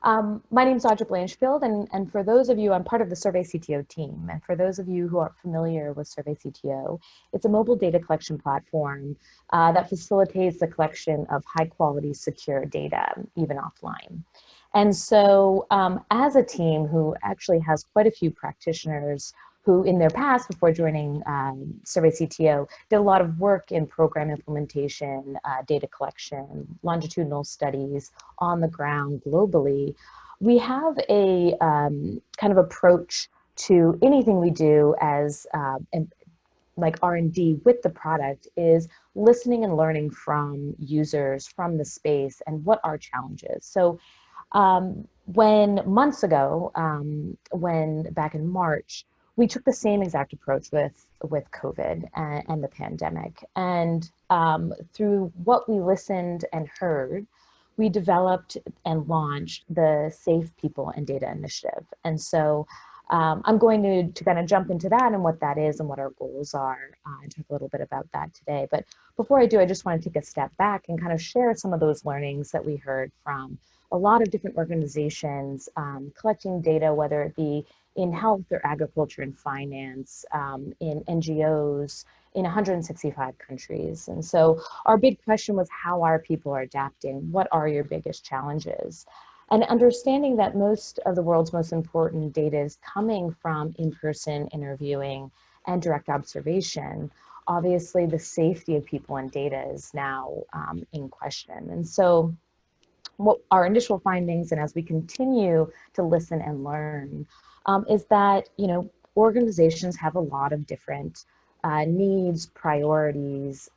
My name is Audra Blanchfield, and for those of you, I'm part of the SurveyCTO team. And for those of you who aren't familiar with SurveyCTO, it's a mobile data collection platform that facilitates the collection of high quality, secure data, even offline. And so as a team who actually has quite a few practitioners who in their past, before joining SurveyCTO, did a lot of work in program implementation, data collection, longitudinal studies on the ground globally, we have a kind of approach to anything we do as like R&D with the product is listening and learning from users, from the space, and what are challenges. So when months ago, when back in March, we took the same exact approach with COVID and the pandemic. And through what we listened and heard, we developed and launched the Safe People and Data Initiative. And so I'm going to kind of jump into that and what that is and what our goals are and talk a little bit about that today. But before I do, I just want to take a step back and kind of share some of those learnings that we heard from a lot of different organizations collecting data, whether it be in health or agriculture and finance, in NGOs, in 165 countries. And so our big question was, how are people adapting? What are your biggest challenges? And understanding that most of the world's most important data is coming from in-person interviewing and direct observation, obviously the safety of people and data is now in question. And so what our initial findings, and as we continue to listen and learn, is that, you know, organizations have a lot of different needs, priorities,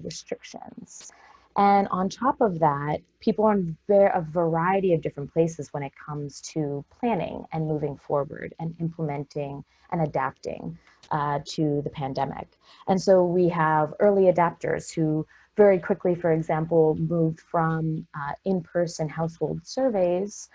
restrictions. And on top of that, people are in a variety of different places when it comes to planning and moving forward and implementing and adapting to the pandemic. And so we have early adapters who very quickly, for example, moved from in-person household surveys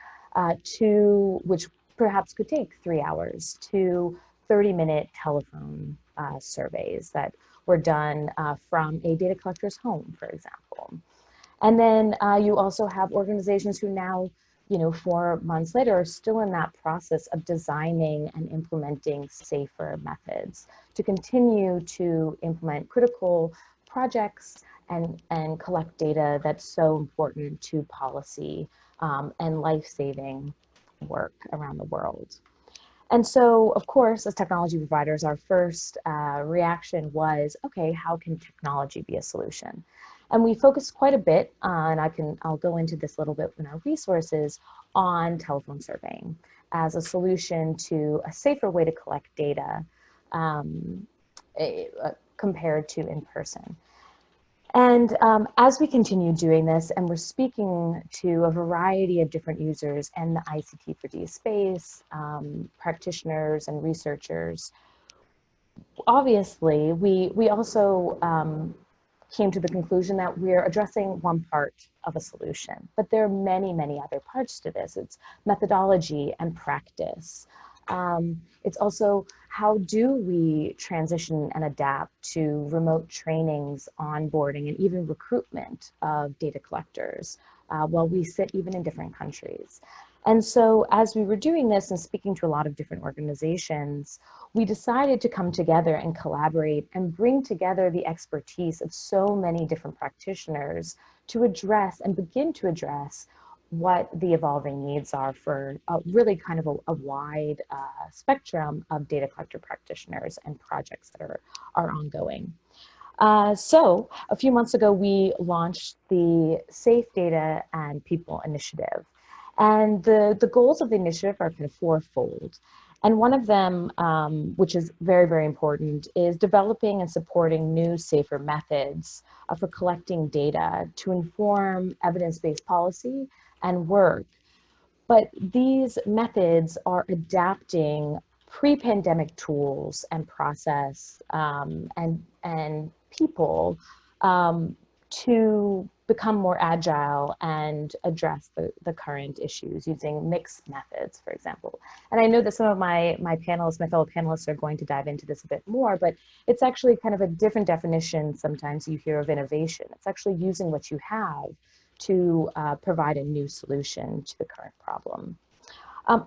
to, which perhaps could take 3 hours, to 30-minute telephone surveys that were done from a data collector's home, for example. And then you also have organizations who now, you know, 4 months later are still in that process of designing and implementing safer methods to continue to implement critical projects and collect data that's so important to policy and life-saving work around the world. And so, of course, as technology providers, our first reaction was, okay, how can technology be a solution? And we focused quite a bit on, I'll go into this a little bit in our resources, on telephone surveying as a solution to a safer way to collect data compared to in person. And as we continue doing this, and we're speaking to a variety of different users and the ICT4D space, practitioners and researchers, obviously, we also came to the conclusion that we're addressing one part of a solution, but there are many, many other parts to this. It's methodology and practice. It's also, how do we transition and adapt to remote trainings, onboarding, and even recruitment of data collectors while we sit even in different countries? And so as we were doing this and speaking to a lot of different organizations, we decided to come together and collaborate and bring together the expertise of so many different practitioners to address and begin to address what the evolving needs are for really kind of a wide spectrum of data collector practitioners and projects that are ongoing. So a few months ago, we launched the Safe Data and People Initiative. And the goals of the initiative are kind of fourfold. And one of them, which is very, very important, is developing and supporting new, safer methods for collecting data to inform evidence-based policy and work. But these methods are adapting pre-pandemic tools and process and people to become more agile and address the current issues using mixed methods, for example. And I know that some of my panelists, my fellow panelists, are going to dive into this a bit more, but it's actually kind of a different definition sometimes you hear of innovation. It's actually using what you have to provide a new solution to the current problem.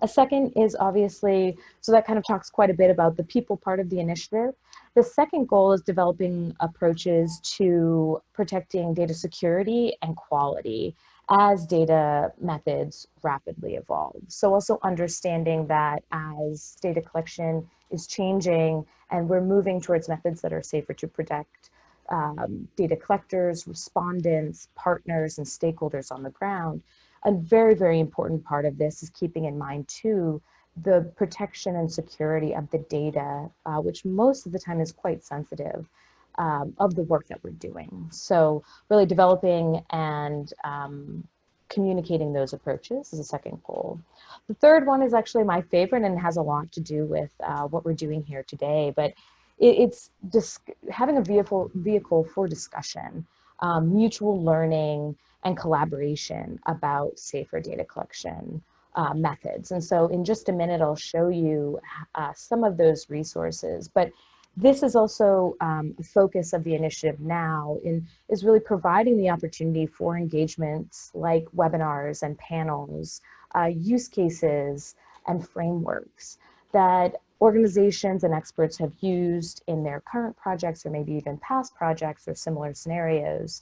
A second is obviously, so that kind of talks quite a bit about the people part of the initiative. The second goal is developing approaches to protecting data security and quality as data methods rapidly evolve. So also understanding that as data collection is changing and we're moving towards methods that are safer to protect data collectors, respondents, partners, and stakeholders on the ground. A very, very important part of this is keeping in mind too the protection and security of the data, which most of the time is quite sensitive, of the work that we're doing. So really developing and communicating those approaches is a second goal. The third one is actually my favorite and has a lot to do with what we're doing here today, but it's just having a vehicle for discussion, mutual learning, and collaboration about safer data collection methods. And so in just a minute, I'll show you some of those resources. But this is also a focus of the initiative now is really providing the opportunity for engagements like webinars and panels, use cases and frameworks that organizations and experts have used in their current projects or maybe even past projects or similar scenarios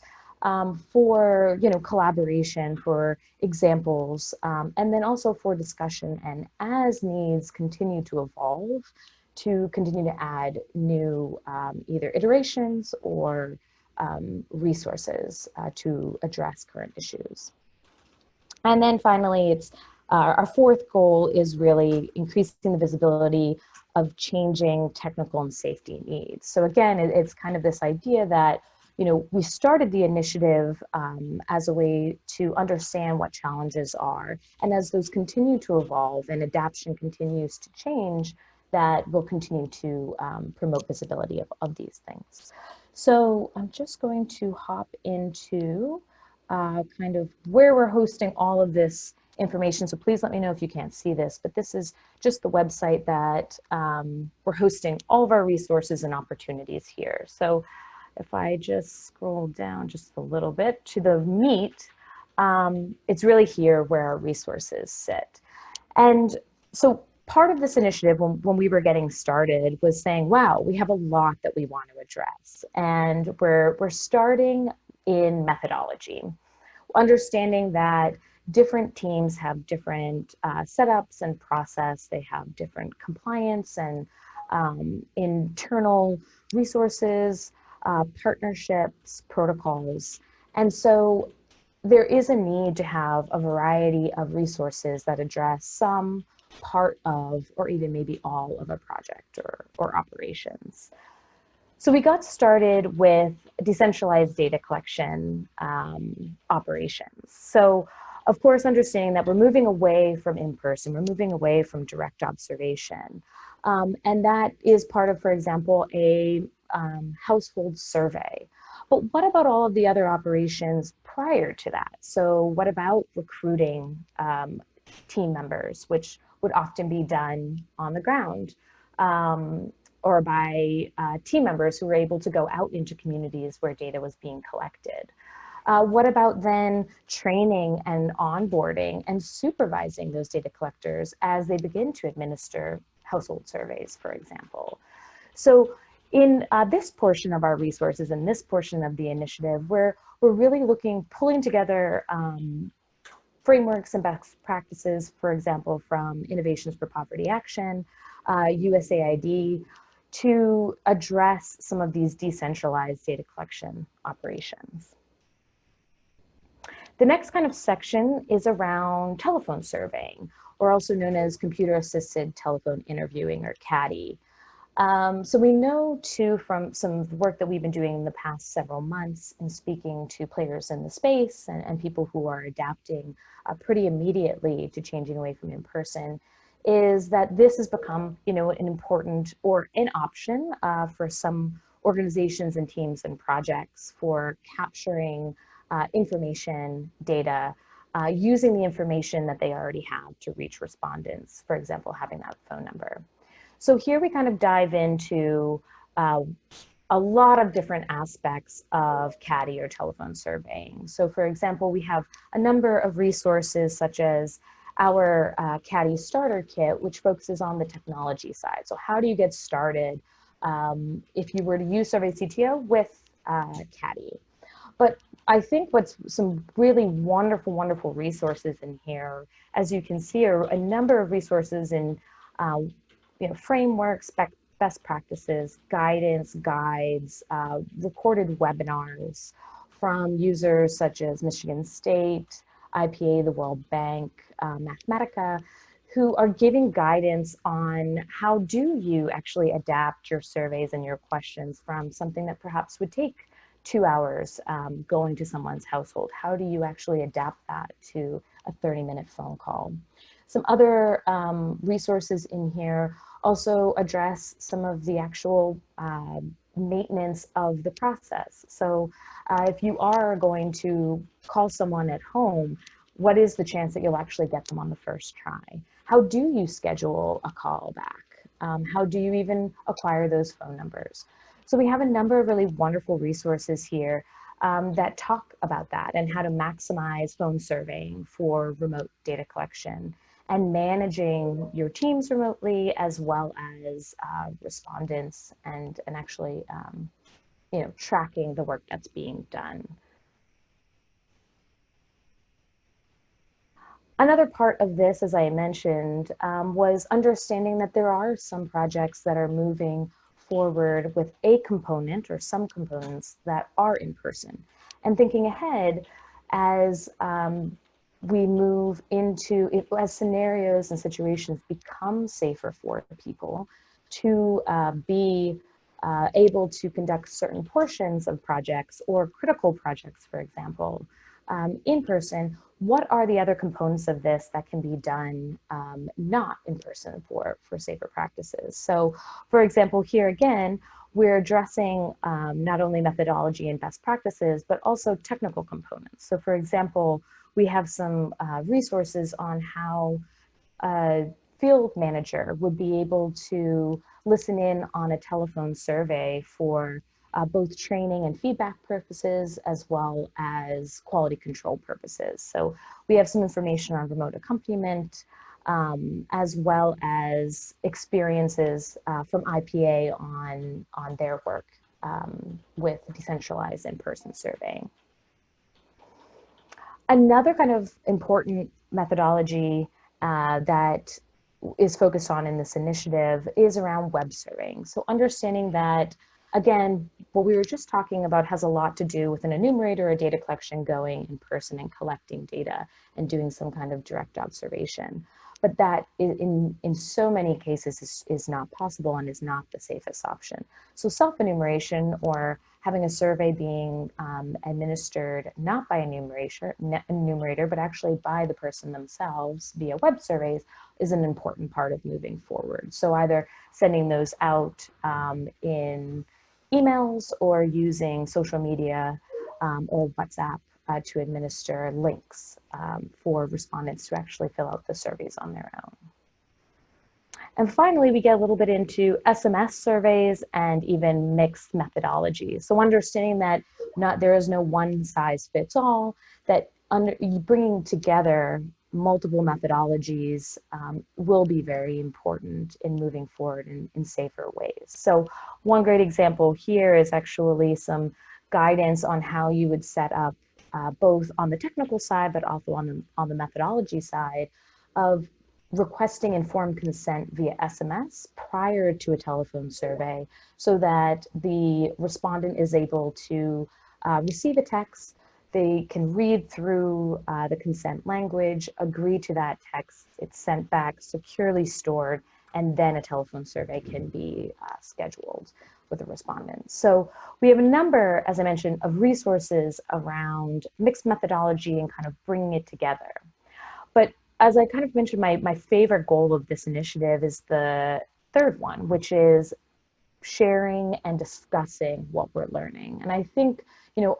for collaboration, for examples, and then also for discussion, and as needs continue to evolve, to continue to add new either iterations or resources to address current issues. And then finally, it's our fourth goal is really increasing the visibility of changing technical and safety needs. So again, it's kind of this idea that we started the initiative as a way to understand what challenges are. And as those continue to evolve and adaptation continues to change, that will continue to promote visibility of these things. So I'm just going to hop into kind of where we're hosting all of this information. So please let me know if you can't see this, but this is just the website that we're hosting all of our resources and opportunities here. So if I just scroll down just a little bit to the meat, it's really here where our resources sit. And so part of this initiative when we were getting started was saying, wow, we have a lot that we want to address. And we're starting in methodology, understanding that different teams have different setups and process. They have different compliance and internal resources, partnerships, protocols. And so there is a need to have a variety of resources that address some part of, or even maybe all of a project or operations. So we got started with decentralized data collection operations. So of course, understanding that we're moving away from in-person, we're moving away from direct observation. And that is part of, for example, a household survey. But what about all of the other operations prior to that? So what about recruiting team members, which would often be done on the ground or by team members who were able to go out into communities where data was being collected? What about then training and onboarding and supervising those data collectors as they begin to administer household surveys, for example? So in this portion of our resources and this portion of the initiative, we're really pulling together frameworks and best practices, for example, from Innovations for Poverty Action, USAID, to address some of these decentralized data collection operations. The next kind of section is around telephone surveying, or also known as computer-assisted telephone interviewing, or CATI. So we know too from some of the work that we've been doing in the past several months in speaking to players in the space and people who are adapting pretty immediately to changing away from in-person, is that this has become, an important or an option for some organizations and teams and projects for capturing information, data, using the information that they already have to reach respondents, for example, having that phone number. So here we kind of dive into a lot of different aspects of CADI or telephone surveying. So for example, we have a number of resources such as our CADI starter kit, which focuses on the technology side. So how do you get started if you were to use SurveyCTO with CADI? But I think what's some really wonderful, wonderful resources in here, as you can see, are a number of resources in frameworks, best practices, guidance, guides, recorded webinars from users such as Michigan State, IPA, the World Bank, Mathematica, who are giving guidance on how do you actually adapt your surveys and your questions from something that perhaps would take 2 hours going to someone's household. How do you actually adapt that to a 30-minute phone call? Some other resources in here also address some of the actual maintenance of the process. So if you are going to call someone at home, what is the chance that you'll actually get them on the first try? How do you schedule a call back? How do you even acquire those phone numbers? So we have a number of really wonderful resources here that talk about that and how to maximize phone surveying for remote data collection and managing your teams remotely, as well as respondents and actually tracking the work that's being done. Another part of this, as I mentioned, was understanding that there are some projects that are moving forward with a component or some components that are in person, and thinking ahead as we move into it, as scenarios and situations become safer for people to be able to conduct certain portions of projects or critical projects, for example, in person. What are the other components of this that can be done not in person for safer practices? So for example, here again, we're addressing not only methodology and best practices, but also technical components. So for example, we have some resources on how a field manager would be able to listen in on a telephone survey for both training and feedback purposes, as well as quality control purposes. So we have some information on remote accompaniment, as well as experiences from IPA on their work with decentralized in-person surveying. Another kind of important methodology that is focused on in this initiative is around web surveying. So understanding that, again, what we were just talking about has a lot to do with an enumerator or data collection going in person and collecting data and doing some kind of direct observation. But that in so many cases is not possible and is not the safest option. So self-enumeration, or having a survey being administered not by enumerator, but actually by the person themselves via web surveys, is an important part of moving forward. So either sending those out in emails or using social media or WhatsApp to administer links for respondents to actually fill out the surveys on their own. And finally, we get a little bit into SMS surveys and even mixed methodologies. So understanding that there is no one size fits all, that bringing together multiple methodologies will be very important in moving forward in safer ways. So one great example here is actually some guidance on how you would set up both on the technical side, but also on the methodology side of requesting informed consent via SMS prior to a telephone survey, so that the respondent is able to receive a text, they can read through the consent language, agree to that text, it's sent back, securely stored, and then a telephone survey can be scheduled with the respondent. So we have a number, as I mentioned, of resources around mixed methodology and kind of bringing it together. But as I kind of mentioned, my favorite goal of this initiative is the third one, which is sharing and discussing what we're learning. And I think,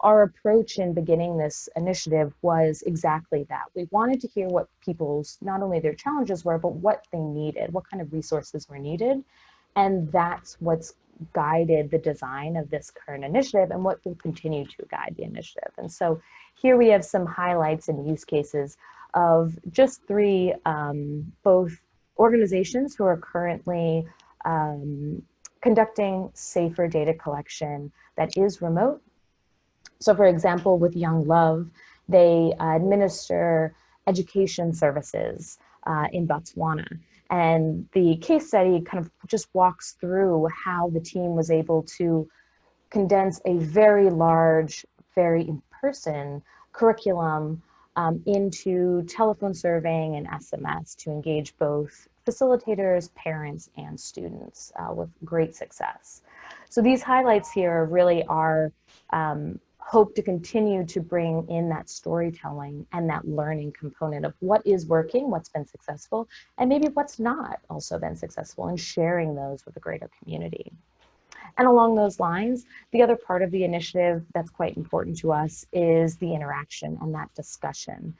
our approach in beginning this initiative was exactly that. We wanted to hear what people's, not only their challenges were, but what they needed, what kind of resources were needed. And that's what's guided the design of this current initiative and what will continue to guide the initiative. And so here we have some highlights and use cases of just three, both organizations who are currently conducting safer data collection that is remote. So for example, with Young Love, they administer education services in Botswana. And the case study kind of just walks through how the team was able to condense a very large, very in-person curriculum into telephone surveying and SMS to engage both facilitators, parents, and students with great success. So these highlights here really are hope to continue to bring in that storytelling and that learning component of what is working, what's been successful, and maybe what's not also been successful, and sharing those with the greater community. And along those lines, the other part of the initiative that's quite important to us is the interaction and that discussion.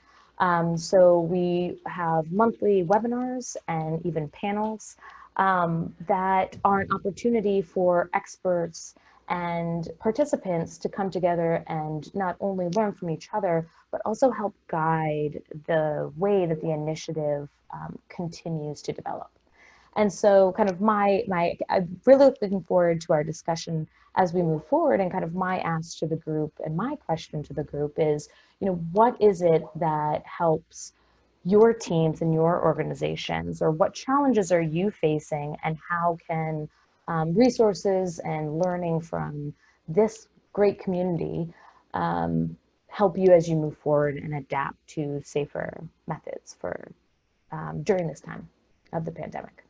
So we have monthly webinars and even panels that are an opportunity for experts and participants to come together and not only learn from each other, but also help guide the way that the initiative continues to develop. And so kind of I'm really looking forward to our discussion as we move forward, and kind of my ask to the group and my question to the group is, what is it that helps your teams and your organizations, or what challenges are you facing, and how can resources and learning from this great community help you as you move forward and adapt to safer methods for during this time of the pandemic?